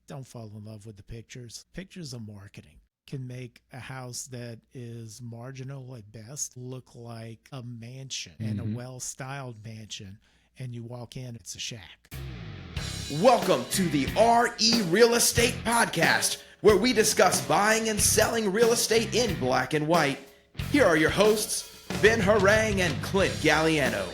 Don't fall in love with the pictures. Pictures of marketing can make a house that is marginal at best look like a mansion, and a hmm well-styled mansion, and you walk in, it's a shack. Welcome to the RE Real Estate Podcast, where we discuss buying and selling real estate in black and white. Here are your hosts, Ben Harang and Clint Galliano.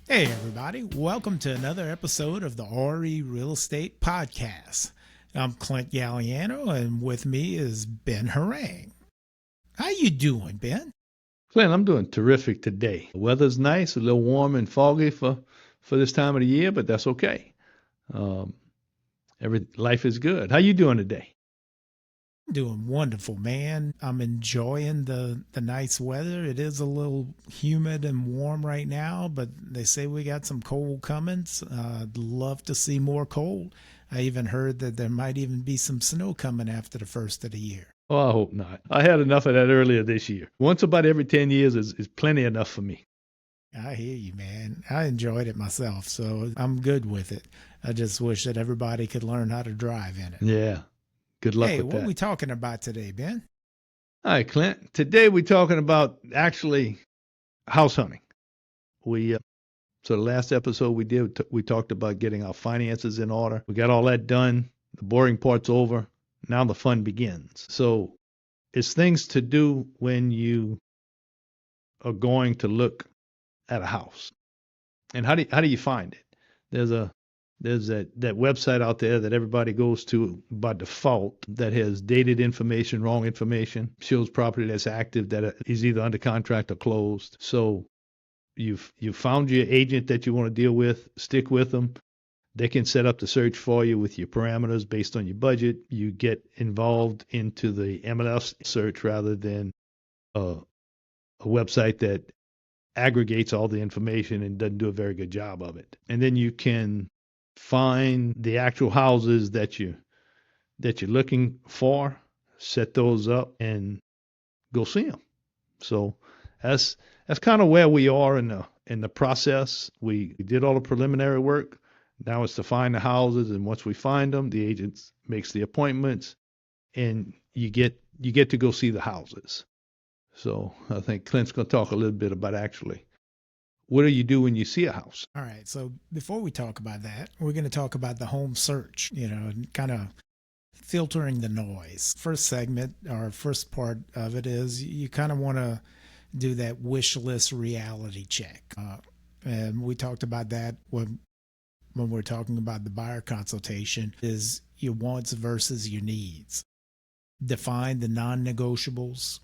Hey everybody, welcome to another episode of the RE Real Estate Podcast. I'm Clint Galliano, and with me is Ben Harang. How you doing, Ben? Clint, I'm doing terrific today. The weather's nice, a little warm and foggy for this time of the year, but that's okay. Life is good. How you doing today? Doing wonderful, man. I'm enjoying the nice weather. It is a little humid and warm right now, but they say we got some cold comings. I'd love to see more cold. I even heard that there might even be some snow coming after the first of the year. Oh, I hope not. I had enough of that earlier this year. Once about every 10 years is plenty enough for me. I hear you, man. I enjoyed it myself, so I'm good with it. I just wish that everybody could learn how to drive in it. Yeah. Good luck Hey, with what that. are we talking about today, Ben? All right, Clint. Today we're talking about actually house hunting. So the last episode we talked about getting our finances in order. We got all that done. The boring part's over. Now the fun begins. So it's things to do when you are going to look at a house. And how do you find it? There's that website out there that everybody goes to by default that has dated information, wrong information, shows property that's active that is either under contract or closed. So you've found your agent that you want to deal with, stick with them. They can set up the search for you with your parameters based on your budget. You get involved into the MLS search rather than a website that aggregates all the information and doesn't do a very good job of it. And then you can find the actual houses that you're looking for, set those up, and go see them. So that's kind of where we are in the process. We did all the preliminary work. Now it's to find the houses, and once we find them, the agent makes the appointments, and you get to go see the houses. So I think Clint's going to talk a little bit about actually what do you do when you see a house. All right. So before we talk about that, we're going to talk about the home search, and kind of filtering the noise. First segment, or first part of it is you kind of want to do that wish list reality check. And we talked about that when we're talking about the buyer consultation, is your wants versus your needs. Define the non-negotiables,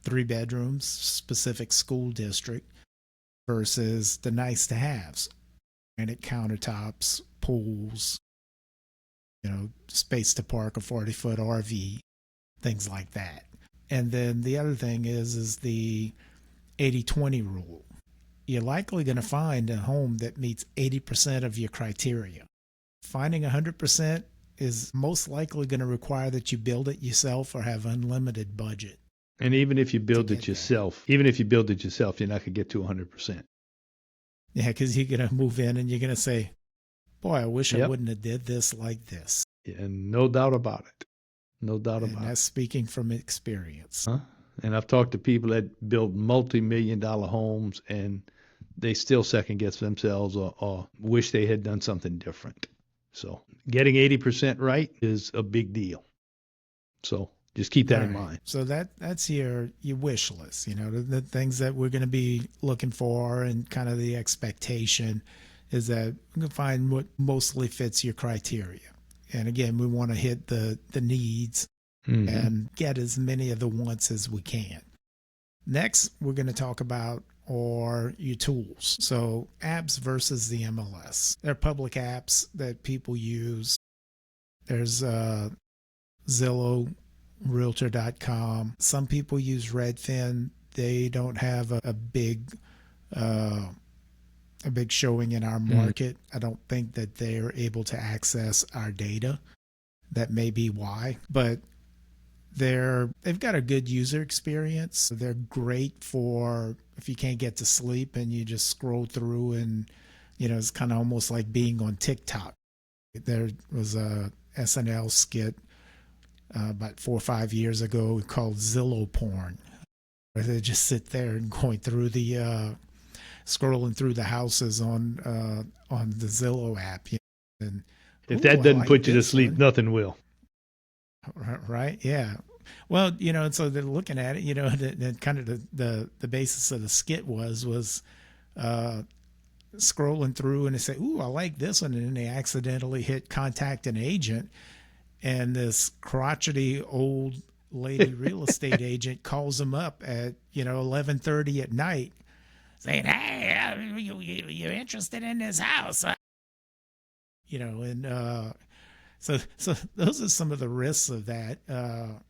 3 bedrooms, specific school district, versus the nice to haves, granite countertops, pools, space to park a 40-foot RV, things like that. And then the other thing is the 80-20 rule. You're likely going to find a home that meets 80% of your criteria. Finding 100% is most likely going to require that you build it yourself or have unlimited budget. And even if you build it yourself, you're not going to get to 100%. Yeah, because you're going to move in and you're going to say, boy, I wish I wouldn't have did this like this. And no doubt about it. No doubt about it. And that's speaking from experience. And I've talked to people that build multi-million-dollar homes, and they still second-guess themselves or wish they had done something different. So getting 80% right is a big deal. So just keep that in mind. So that's your wish list, the things that we're going to be looking for, and kind of the expectation is that we can find what mostly fits your criteria. And again, we want to hit the needs and get as many of the wants as we can. Next, we're going to talk about your tools. So apps versus the MLS. There are public apps that people use. There's Zillow, Realtor.com. Some people use Redfin. They don't have a big showing in our market. I don't think that they're able to access our data. That may be why, but they've got a good user experience. They're great for if you can't get to sleep and you just scroll through, and it's kind of almost like being on TikTok. There was a SNL skit about 4 or 5 years ago called Zillow porn, where they just sit there and going through the scrolling through the houses on the Zillow app, and If ooh, that I doesn't like put you to this sleep, one. nothing will. Right? Yeah. Well, and so they're looking at it, the kind of the basis of the skit was uh, scrolling through, and they say, "Ooh, I like this one," and then they accidentally hit contact an agent, and this crotchety old lady real estate agent calls them up at 11:30 at night, saying, "Hey, you're interested in this house?" And so those are some of the risks of that.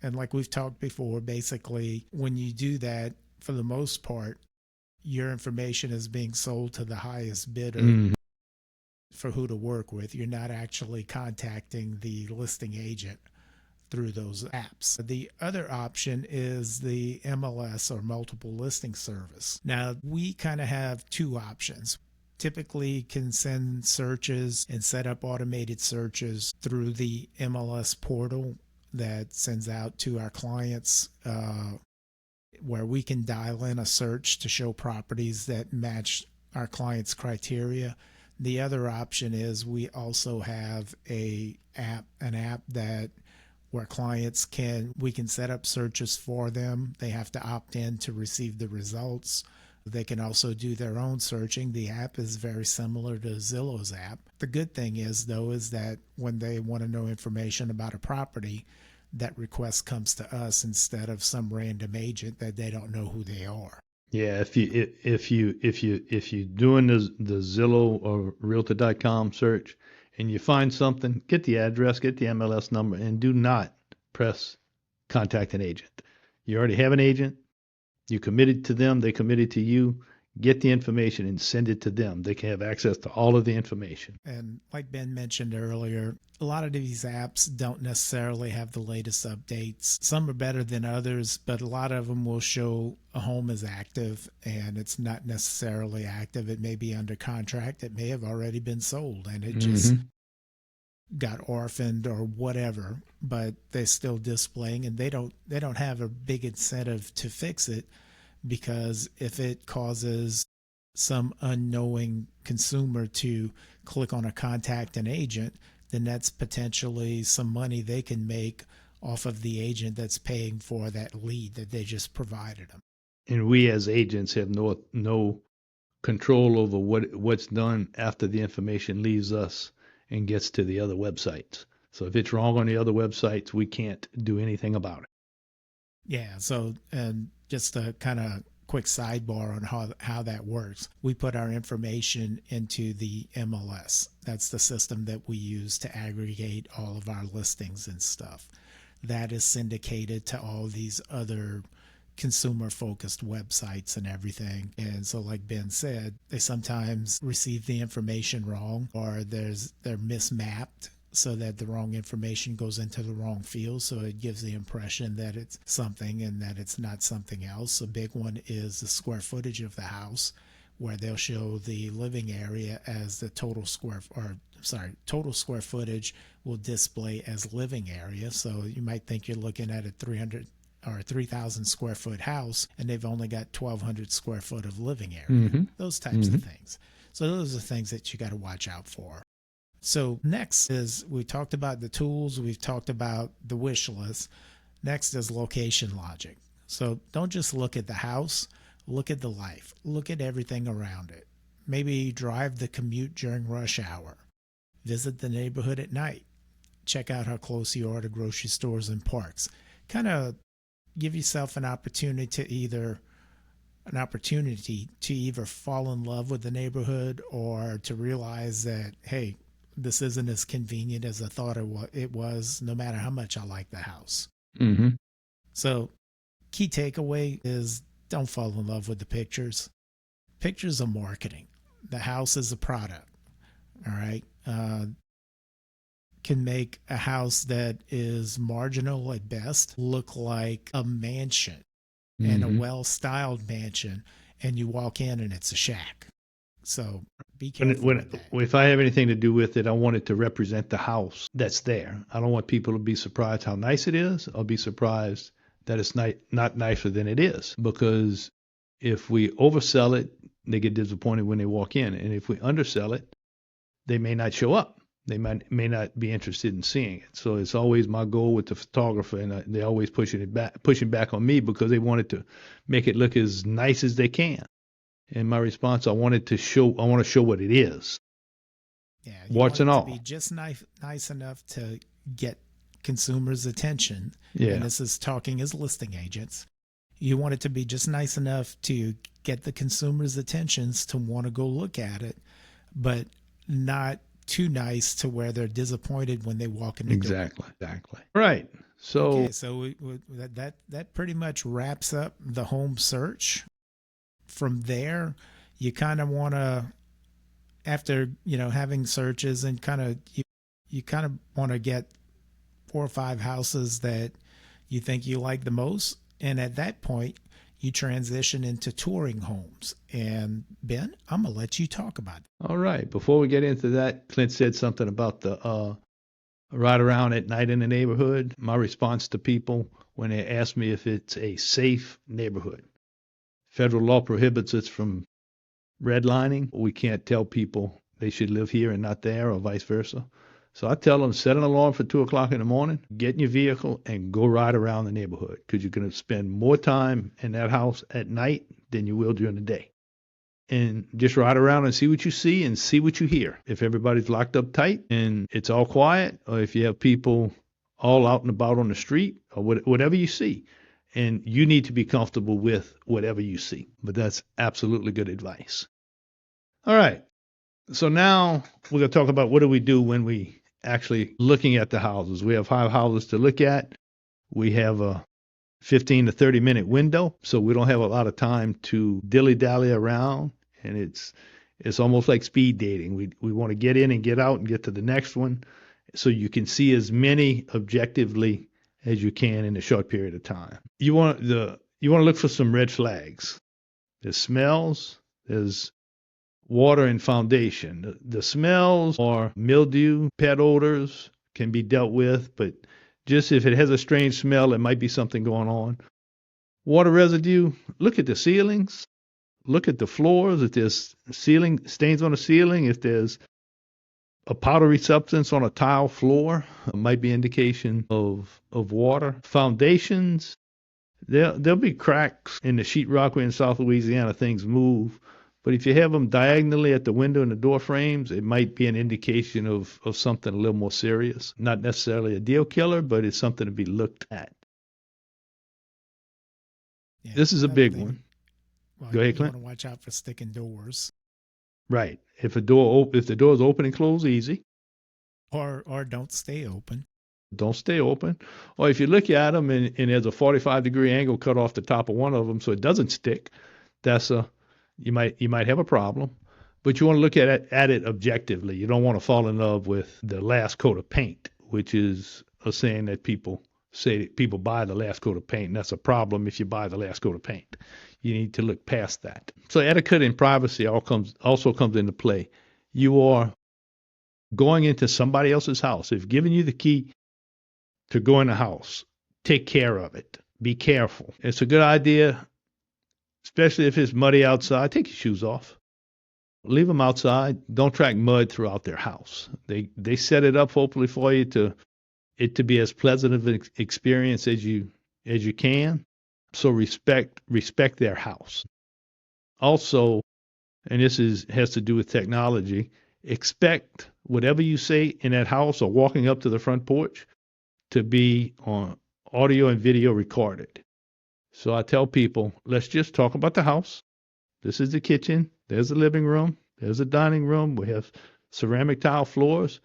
And like we've talked before, basically, when you do that, for the most part, your information is being sold to the highest bidder Mm. for who to work with. You're not actually contacting the listing agent through those apps. The other option is the MLS, or multiple listing service. Now, we kind of have two options. Typically can send searches and set up automated searches through the MLS portal that sends out to our clients, where we can dial in a search to show properties that match our clients' criteria. The other option is we also have an app that where we can set up searches for them. They have to opt in to receive the results. They can also do their own searching. The app is very similar to Zillow's app. The good thing is, though, is that when they want to know information about a property, that request comes to us instead of some random agent that they don't know who they are. Yeah, if you doing the Zillow or Realtor.com search and you find something, get the address, get the MLS number, and do not press contact an agent. You already have an agent. You committed to them. They committed to you. Get the information and send it to them. They can have access to all of the information. And like Ben mentioned earlier, a lot of these apps don't necessarily have the latest updates. Some are better than others, but a lot of them will show a home is active and it's not necessarily active. It may be under contract. It may have already been sold and it just got orphaned or whatever, but they're still displaying, and they don't have a big incentive to fix it, because if it causes some unknowing consumer to click on a contact an agent, then that's potentially some money they can make off of the agent that's paying for that lead that they just provided them. And we as agents have no control over what's done after the information leaves us and gets to the other websites. So if it's wrong on the other websites, we can't do anything about it. Yeah. So, and just a kind of quick sidebar on how that works. We put our information into the MLS. That's the system that we use to aggregate all of our listings and stuff. That is syndicated to all these other consumer focused websites and everything. And so like Ben said, they sometimes receive the information wrong, or they're mismapped so that the wrong information goes into the wrong field, so it gives the impression that it's something and that it's not something else. A big one is the square footage of the house, where they'll show the living area as the total square footage will display as living area. So you might think you're looking at a 300 or a 3,000 square foot house, and they've only got 1,200 square foot of living area. Those types of things. So those are things that you got to watch out for. So next is, we talked about the tools, we've talked about the wish list. Next is location logic. So don't just look at the house, look at the life, look at everything around it. Maybe drive the commute during rush hour, visit the neighborhood at night, check out how close you are to grocery stores and parks. Kind of give yourself an opportunity to either fall in love with the neighborhood, or to realize that, hey, this isn't as convenient as I thought it was, no matter how much I like the house. So key takeaway is, don't fall in love with the pictures. Pictures are marketing. The house is a product. All right. Can make a house that is marginal at best look like a mansion, and a well-styled mansion, and you walk in and it's a shack. So be careful with that. If I have anything to do with it, I want it to represent the house that's there. I don't want people to be surprised how nice it is. I'll be surprised that it's not nicer than it is, because if we oversell it, they get disappointed when they walk in. And if we undersell it, they may not show up. They may not be interested in seeing it. So it's always my goal with the photographer, and they're always pushing back on me because they wanted to make it look as nice as they can. And my response, I want to show what it is. Yeah, warts and all. To be just nice enough to get consumers' attention. Yeah. And this is talking as listing agents. You want it to be just nice enough to get the consumers' attentions to want to go look at it, but not too nice to where they're disappointed when they walk in the door. Exactly. Right. So okay, so that pretty much wraps up the home search. From there, you kind of want to, after having searches and you kind of want to get 4 or 5 houses that you think you like the most, and at that point you transition into touring homes. And Ben, I'm gonna let you talk about it. All right. Before we get into that, Clint said something about the ride around at night in the neighborhood. My response to people when they ask me if it's a safe neighborhood. Federal law prohibits us from redlining. We can't tell people they should live here and not there, or vice versa. So I tell them, set an alarm for 2 o'clock in the morning, get in your vehicle, and go ride around the neighborhood, because you're going to spend more time in that house at night than you will during the day. And just ride around and see what you see and see what you hear. If everybody's locked up tight and it's all quiet, or if you have people all out and about on the street, or whatever you see. And you need to be comfortable with whatever you see. But that's absolutely good advice. All right. So now we're going to talk about what do we do when we actually looking at the houses. We have 5 houses to look at. We have a 15 to 30 minute window, so we don't have a lot of time to dilly-dally around. And it's almost like speed dating. We want to get in and get out and get to the next one, so you can see as many objectively as you can in a short period of time. You want to look for some red flags. There's smells, there's water and foundation. The smells are mildew, pet odors can be dealt with, but just if it has a strange smell, it might be something going on. Water residue, look at the ceilings, look at the floors. If there's ceiling stains on the ceiling, if there's a powdery substance on a tile floor, it might be indication of water. Foundations, there'll be cracks in the sheetrock where in South Louisiana things move. But if you have them diagonally at the window and the door frames, it might be an indication of something a little more serious. Not necessarily a deal killer, but it's something to be looked at. Yeah, this is a big one. Well, Go ahead, Clint. You want to watch out for sticking doors. Right. If the door is open and closed, easy. Or don't stay open. Don't stay open. Or if you look at them and there's a 45-degree angle cut off the top of one of them so it doesn't stick, you might have a problem. But you want to look at it objectively. You don't want to fall in love with the last coat of paint, which is a saying that people say that people buy the last coat of paint, and that's a problem if you buy the last coat of paint. You need to look past that. So etiquette and privacy also comes into play. You are going into somebody else's house. They've given you the key to go in the house. Take care of it. Be careful. It's a good idea, especially if it's muddy outside. Take your shoes off. Leave them outside. Don't track mud throughout their house. They set it up hopefully for you to be as pleasant of an experience as you can. So respect their house. Also, and this has to do with technology, expect whatever you say in that house or walking up to the front porch to be on audio and video recorded. So I tell people, let's just talk about the house. This is the kitchen. There's the living room. There's the dining room. We have ceramic tile floors.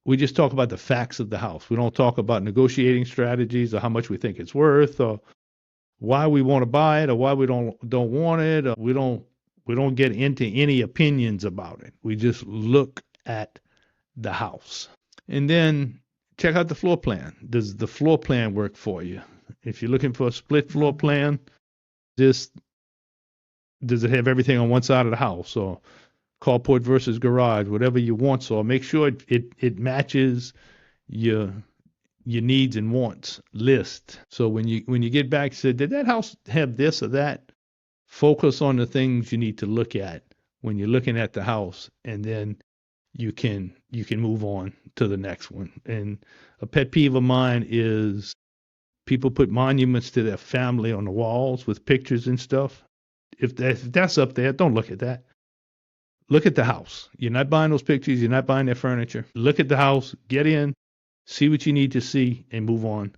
We just talk about the facts of the house. We don't talk about negotiating strategies or how much we think it's worth or why we want to buy it or why we don't want it. Or we don't get into any opinions about it. We just look at the house. And then check out the floor plan. Does the floor plan work for you? If you're looking for a split floor plan, does it have everything on one side of the house? Or carport versus garage, whatever you want. So make sure it matches your needs and wants list. So when you get back, say, did that house have this or that? Focus on the things you need to look at when you're looking at the house, and then you can move on to the next one. And a pet peeve of mine is people put monuments to their family on the walls with pictures and stuff. If that's up there, don't look at that. Look at the house. You're not buying those pictures. You're not buying their furniture. Look at the house, get in, see what you need to see, and move on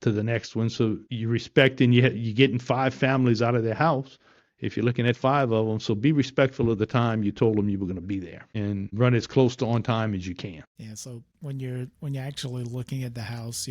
to the next one. So you respect, and you're getting 5 families out of their house if you're looking at 5 of them. So be respectful of the time you told them you were going to be there, and run as close to on time as you can. Yeah. So when you're actually looking at the house,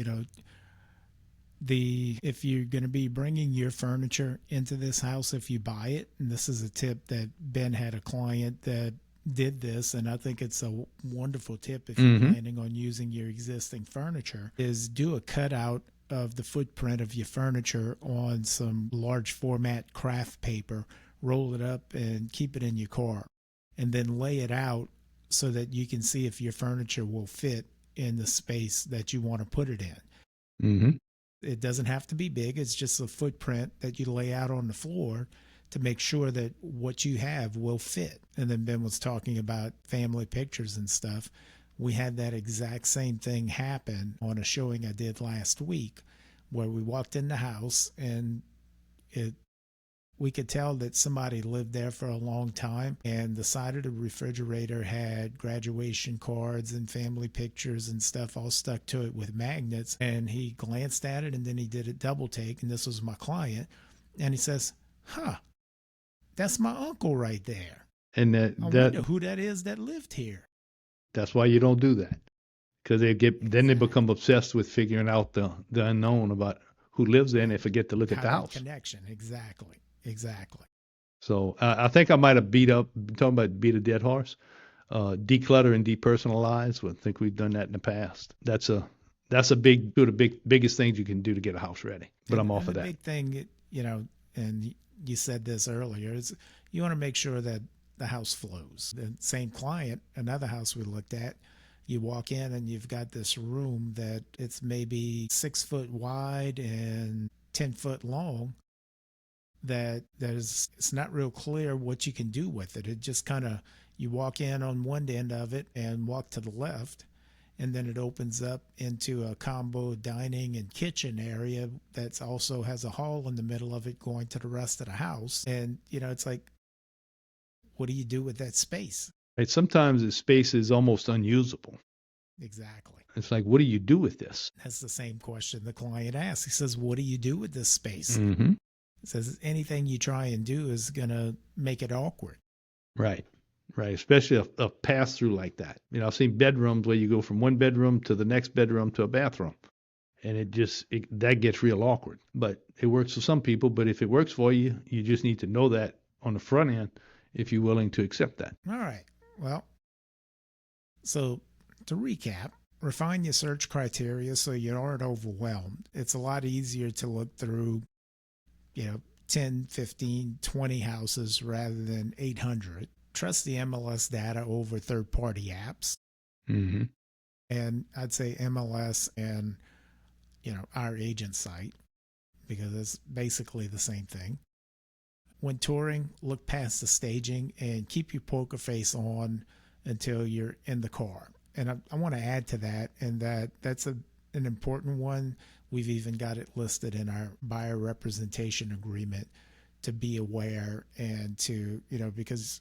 if you're going to be bringing your furniture into this house, if you buy it, and this is a tip that Ben had a client that did this, and I think it's a wonderful tip if you're planning on using your existing furniture, is do a cutout of the footprint of your furniture on some large format craft paper, roll it up and keep it in your car, and then lay it out so that you can see if your furniture will fit in the space that you want to put it in. Mm-hmm. It doesn't have to be big. It's just a footprint that you lay out on the floor to make sure that what you have will fit. And then Ben was talking about family pictures and stuff. We had that exact same thing happen on a showing I did last week, where we walked in the house and we could tell that somebody lived there for a long time, and the side of the refrigerator had graduation cards and family pictures and stuff all stuck to it with magnets. And he glanced at it, and then he did a double take, and this was my client, and he says, that's my uncle right there. And I wonder who that is that lived here. That's why you don't do that, because then they become obsessed with figuring out the unknown about who lives there, and they forget to look at the house. Connection, exactly. So I think I might have beat a dead horse. Declutter and depersonalize. I think we've done that in the past. That's two of the biggest things you can do to get a house ready. But I'm off of that. The big thing, and you said this earlier, is you want to make sure that the house flows. The same client, another house we looked at, you walk in and you've got this room that it's maybe 6 foot wide and 10 foot long. It's not real clear what you can do with it. It just kind of, you walk in on one end of it and walk to the left, and then it opens up into a combo dining and kitchen area that also has a hall in the middle of it going to the rest of the house. And, it's like, what do you do with that space? Right. Sometimes the space is almost unusable. Exactly. It's like, what do you do with this? That's the same question the client asks. He says, what do you do with this space? Mm-hmm. Says anything you try and do is going to make it awkward. Right. Especially a pass through like that. I've seen bedrooms where you go from one bedroom to the next bedroom to a bathroom, and that gets real awkward. But it works for some people. But if it works for you, you just need to know that on the front end if you're willing to accept that. All right. Well, so to recap, refine your search criteria so you aren't overwhelmed. It's a lot easier to look through 10, 15, 20 houses rather than 800. Trust the MLS data over third-party apps. Mm-hmm. And I'd say MLS and, our agent site, because it's basically the same thing. When touring, look past the staging and keep your poker face on until you're in the car. And I want to add to that, and that's an important one. We've even got it listed in our buyer representation agreement to be aware and to, because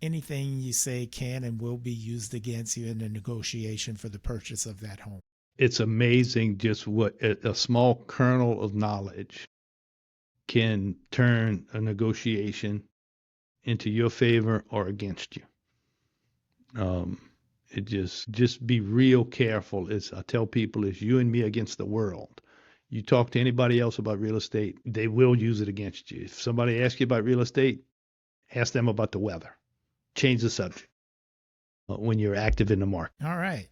anything you say can and will be used against you in a negotiation for the purchase of that home. It's amazing just what a small kernel of knowledge can turn a negotiation into your favor or against you. It just be real careful. I tell people, it's you and me against the world. You talk to anybody else about real estate, they will use it against you. If somebody asks you about real estate, ask them about the weather. Change the subject when you're active in the market. All right.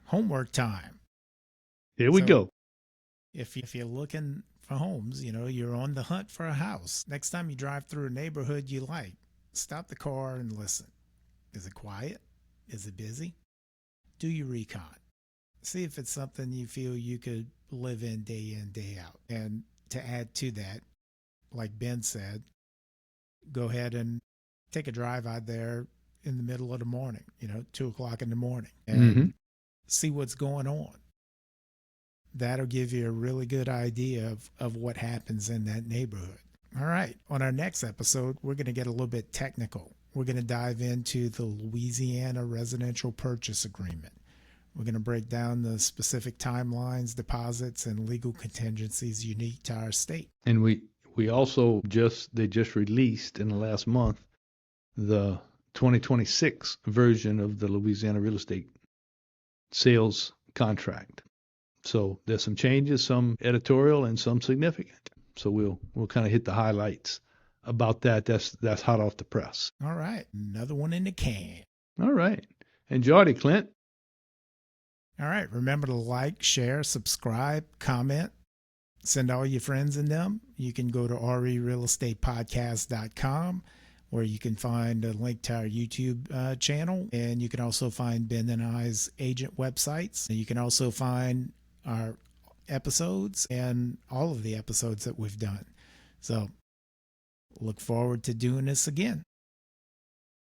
Homework time. Here we go. If you're looking for homes, you're on the hunt for a house. Next time you drive through a neighborhood you like, stop the car and listen. Is it quiet? Is it busy? Do your recon. See if it's something you feel you could live in, day out. And to add to that, like Ben said, go ahead and take a drive out there in the middle of the morning, 2:00 in the morning, and see what's going on. That'll give you a really good idea of what happens in that neighborhood. All right. On our next episode, we're going to get a little bit technical. We're going to dive into the Louisiana Residential Purchase Agreement. We're going to break down the specific timelines, deposits, and legal contingencies unique to our state. And we also they just released in the last month the 2026 version of the Louisiana real estate sales contract. So there's some changes, some editorial and some significant. So we'll kind of hit the highlights about that. That's hot off the press. All right. Another one in the can. All right. Enjoyed it, Clint. All right. Remember to like, share, subscribe, comment, send all your friends in them. You can go to rerealestatepodcast.com where you can find a link to our YouTube channel. And you can also find Ben and I's agent websites. And you can also find our episodes and all of the episodes that we've done. So look forward to doing this again.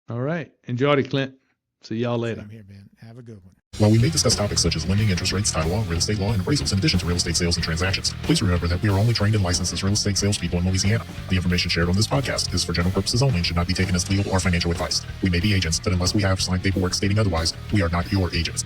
All right. Enjoyed it, Clint. See y'all later. I'm here, Ben. Have a good one. While we may discuss topics such as lending, interest rates, title law, real estate law, and appraisals in addition to real estate sales and transactions, please remember that we are only trained and licensed as real estate salespeople in Louisiana. The information shared on this podcast is for general purposes only and should not be taken as legal or financial advice. We may be agents, but unless we have signed paperwork stating otherwise, we are not your agents.